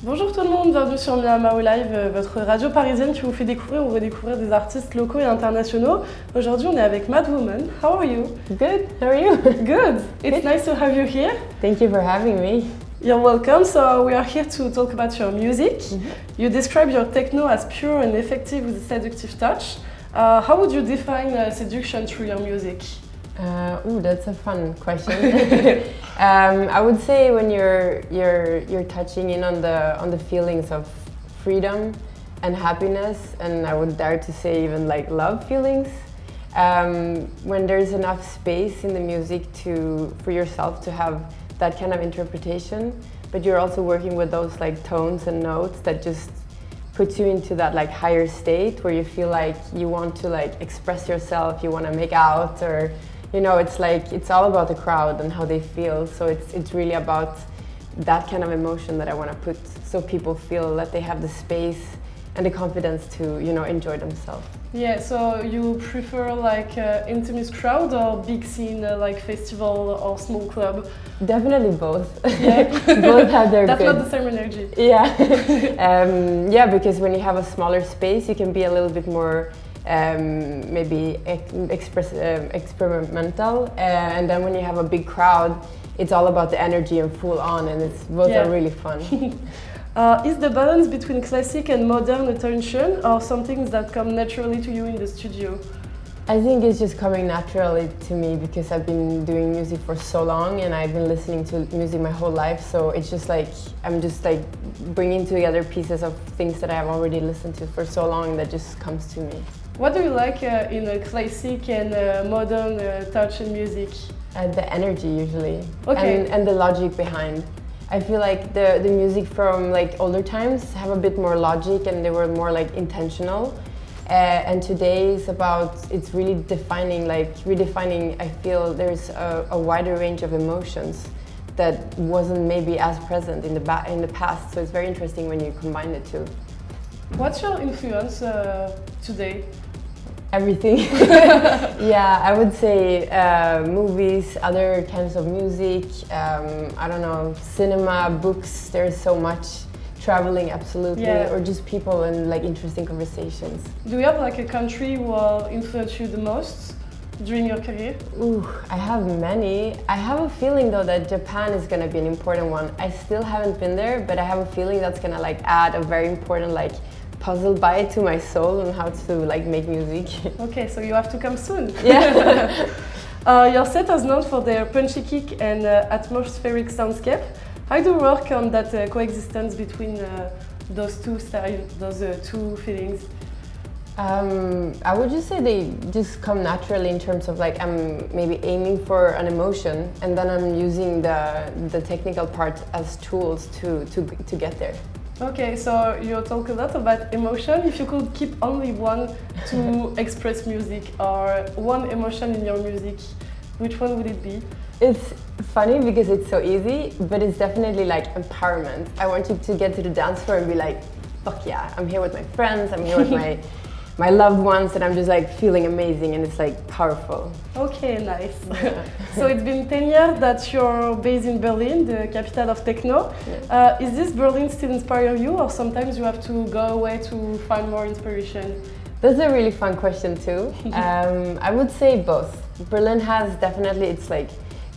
Bonjour tout le monde, bienvenue sur Mao Live, votre radio parisienne qui vous fait découvrir ou redécouvrir des artistes locaux et internationaux. Aujourd'hui, on est avec Madwoman. How are you? Good, how are you? Good. It's nice to have you here. Thank you for having me. You're welcome. So we are here to talk about your music. You describe your techno as pure and effective with a seductive touch. How would you define seduction through your music? That's a fun question. I would say when you're touching in on the feelings of freedom and happiness, and I would dare to say even like love feelings. When there's enough space in the music for yourself to have that kind of interpretation, but you're also working with those like tones and notes that just puts you into that like higher state where you feel like you want to like express yourself, you want to make out, or you know, it's all about the crowd and how they feel. So it's really about that kind of emotion that I want to put, so people feel that they have the space and the confidence to, you know, enjoy themselves. Yeah, so you prefer like intimate crowd or big scene like festival or small club? Definitely both. Yeah. Both have their That's good. not the same energy. Yeah. Yeah, because when you have a smaller space, you can be a little bit more maybe experimental, and then when you have a big crowd, it's all about the energy and full on, and both are really fun. Is the balance between classic and modern attention, or some things that come naturally to you in the studio? I think it's just coming naturally to me because I've been doing music for so long and I've been listening to music my whole life, so it's just like I'm just like bringing together pieces of things that I've already listened to for so long that just comes to me. What do you like in a classic and modern touch in music? The energy usually, okay. and the logic behind. I feel like the music from like older times have a bit more logic and they were more like intentional. And today it's really redefining. I feel there's a wider range of emotions that wasn't maybe as present in the past. So it's very interesting when you combine the two. What's your influence today? Everything. Yeah, I would say movies, other kinds of music, I don't know, cinema, books, there's so much. Traveling, absolutely, yeah. Or just people and like interesting conversations. Do you have like a country who influenced you the most during your career? Ooh, I have many. I have a feeling though that Japan is gonna be an important one. I still haven't been there, but I have a feeling that's gonna like add a very important like puzzle bite to my soul on how to like make music. Okay, so you have to come soon. Yeah. Your set is known for their punchy kick and atmospheric soundscape. How do you work on that coexistence between those two styles, those two feelings? I would just say they just come naturally in terms of like I'm maybe aiming for an emotion and then I'm using the technical part as tools to get there. Okay, so you talk a lot about emotion. If you could keep only one to express music or one emotion in your music, which one would it be? It's funny because it's so easy, but it's definitely like empowerment. I want you to get to the dance floor and be like, fuck yeah, I'm here with my friends, I'm here with my loved ones, and I'm just like feeling amazing, and it's like powerful. Okay, nice. Yeah. So it's been 10 years that you're based in Berlin, the capital of techno. Yeah. Is this Berlin still inspire you, or sometimes you have to go away to find more inspiration? That's a really fun question too. I would say both. Berlin has definitely its like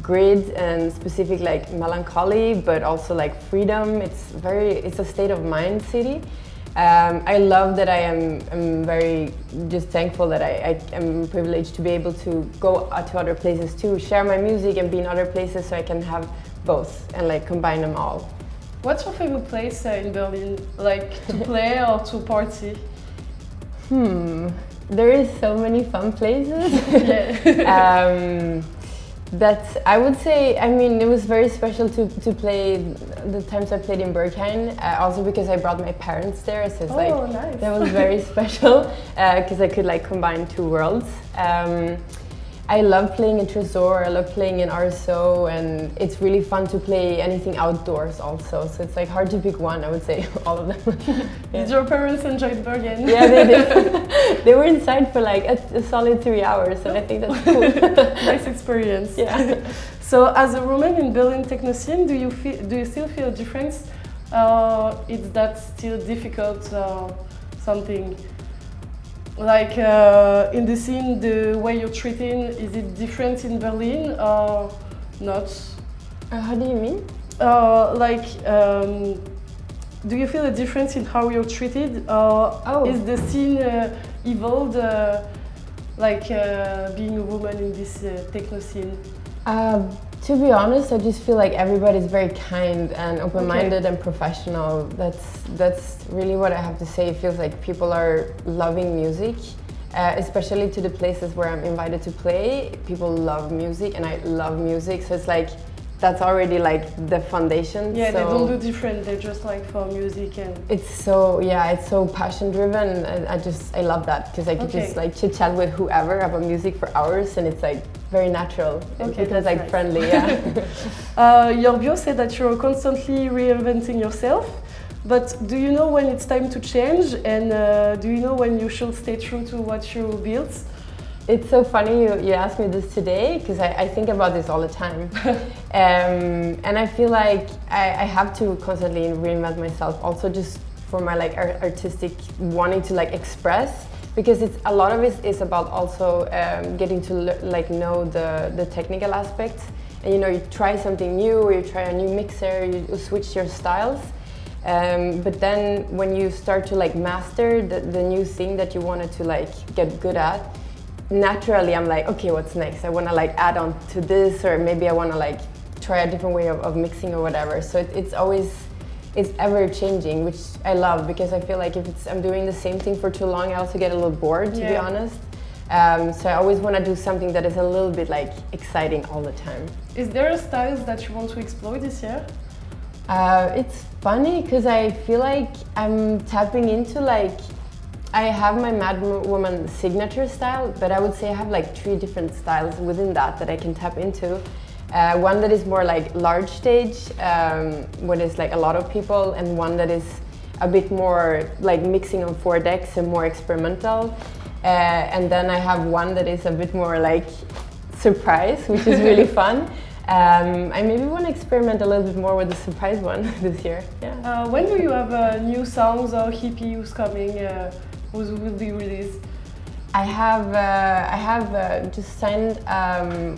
grid and specific like melancholy, but also like freedom. It's a state of mind city. I love that I'm very just thankful that I am privileged to be able to go to other places too, share my music and be in other places, so I can have both and like combine them all. What's your favorite place in Berlin, like to play or to party? There is so many fun places. Yeah. I would say, I mean, it was very special to play the times I played in Berghain, also because I brought my parents there, so it's nice. That was very special because I could like combine two worlds. I love playing in Tresor, I love playing in RSO, and it's really fun to play anything outdoors also, so it's like hard to pick one, I would say all of them. Yeah. Did your parents enjoy Bergen? Yeah, they did. They were inside for like a solid 3 hours, and I think that's cool. Nice experience. Yeah. So as a woman in Berlin techno scene, do you still feel a difference Is that still difficult or something? Like in the scene, the way you're treating, is it different in Berlin or not? How do you mean? Like, do you feel a difference in how you're treated? Or is the scene evolved, being a woman in this techno scene? To be honest, I just feel like everybody's very kind and open-minded and professional. That's really what I have to say. It feels like people are loving music, especially to the places where I'm invited to play. People love music and I love music, so it's like that's already like the foundation. Yeah, so they don't do different. They're just like for music and. It's so passion driven. I love that because I could just like chit chat with whoever about music for hours, and it's like very natural. It's like nice. Friendly. Yeah. Your bio said that you're constantly reinventing yourself, but do you know when it's time to change, and do you know when you should stay true to what you built? It's so funny you asked me this today because I think about this all the time. And I feel like I have to constantly reinvent myself also just for my like artistic wanting to like express, because it's a lot of it is about also getting to like know the technical aspects, and you know, you try something new or you try a new mixer, you switch your styles. But then when you start to like master the new thing that you wanted to like get good at, naturally I'm like, okay, what's next? I want to like add on to this, or maybe I want to like try a different way of mixing or whatever. So it's ever changing, which I love, because I feel like if I'm doing the same thing for too long, I also get a little bored, to be honest. So I always want to do something that is a little bit like exciting all the time. Is there a styles that you want to explore this year? It's funny because I feel like I'm tapping into like, I have my Madwoman signature style, but I would say I have like 3 different styles within that I can tap into. One that is more like large stage, where there's like a lot of people, and one that is a bit more like mixing on 4 decks and more experimental. And then I have one that is a bit more like surprise, which is really fun. I maybe want to experiment a little bit more with the surprise one this year. Yeah. When do you have new songs or EPs coming? Who will be released? I have just signed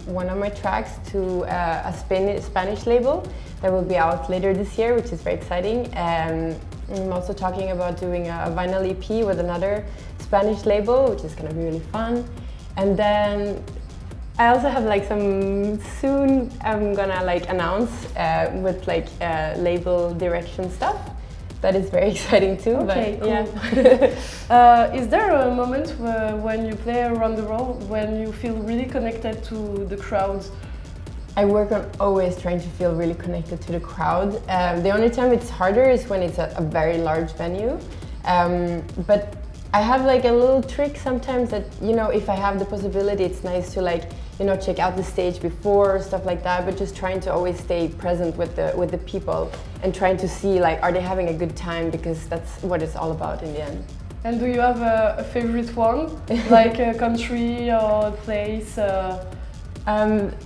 one of my tracks to a Spanish label that will be out later this year, which is very exciting. I'm also talking about doing a vinyl EP with another Spanish label, which is going to be really fun. And then I also have like some soon I'm gonna like announce with like label direction stuff. That is very exciting too. Okay, but, cool. Yeah. Is there a moment when you play around the world when you feel really connected to the crowd? I work on always trying to feel really connected to the crowd. The only time it's harder is when it's a very large venue. But I have like a little trick sometimes that, you know, if I have the possibility, it's nice to like, you know, check out the stage before, stuff like that, but just trying to always stay present with the people and trying to see like, are they having a good time, because that's what it's all about in the end. And do you have a favorite one, like a country or a place? I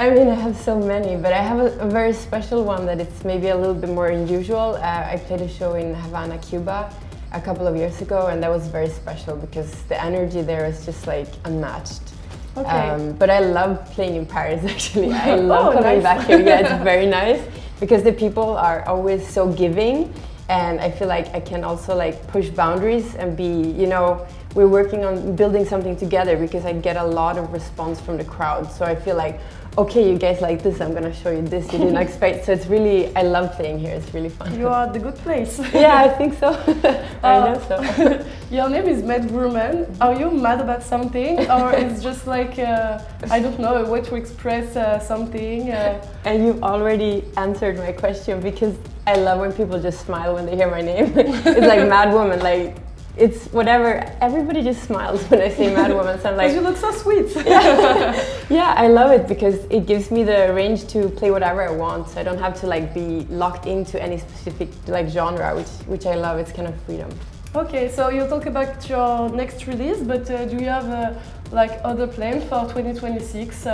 mean, I have so many, but I have a very special one that it's maybe a little bit more unusual. I played a show in Havana, Cuba a couple of years ago, and that was very special because the energy there is just like unmatched. Okay. But I love playing in Paris actually. I love coming back here. Yeah, it's very nice because the people are always so giving, and I feel like I can also like push boundaries and be, you know, we're working on building something together because I get a lot of response from the crowd. So I feel like, okay, you guys like this, I'm gonna show you this you didn't expect. So it's really, I love playing here, it's really fun. You are at the good place. Yeah, I think so. I know so. Your name is Madwoman. Are you mad about something, or it's just like, I don't know, a way to express something? And you already answered my question, because I love when people just smile when they hear my name. It's like Madwoman, like, it's whatever, everybody just smiles when I say Madwoman, so I'm like... Because you look so sweet. Yeah. Yeah, I love it because it gives me the range to play whatever I want, so I don't have to like be locked into any specific like genre, which I love. It's kind of freedom. Okay, so you talk about your next release, but do you have like other plans for 2026?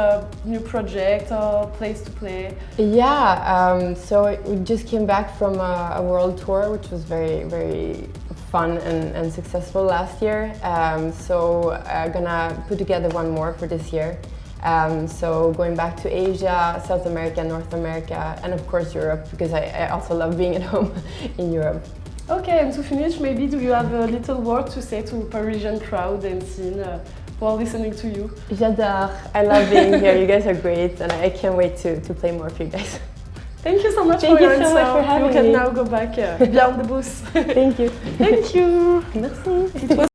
New project or place to play? Yeah, so we just came back from a world tour, which was very, very fun and successful last year. So I'm gonna put together one more for this year. So going back to Asia, South America, North America, and of course Europe, because I also love being at home in Europe. Okay, and to finish, maybe do you have a little word to say to Parisian crowd and scene who are listening to you? J'adore. I love being here. You guys are great, and I can't wait to play more for you guys. Thank you so much Thank for your you so answer. much for having You can me. now go back behind the booth. Thank you. Thank you. Merci. It was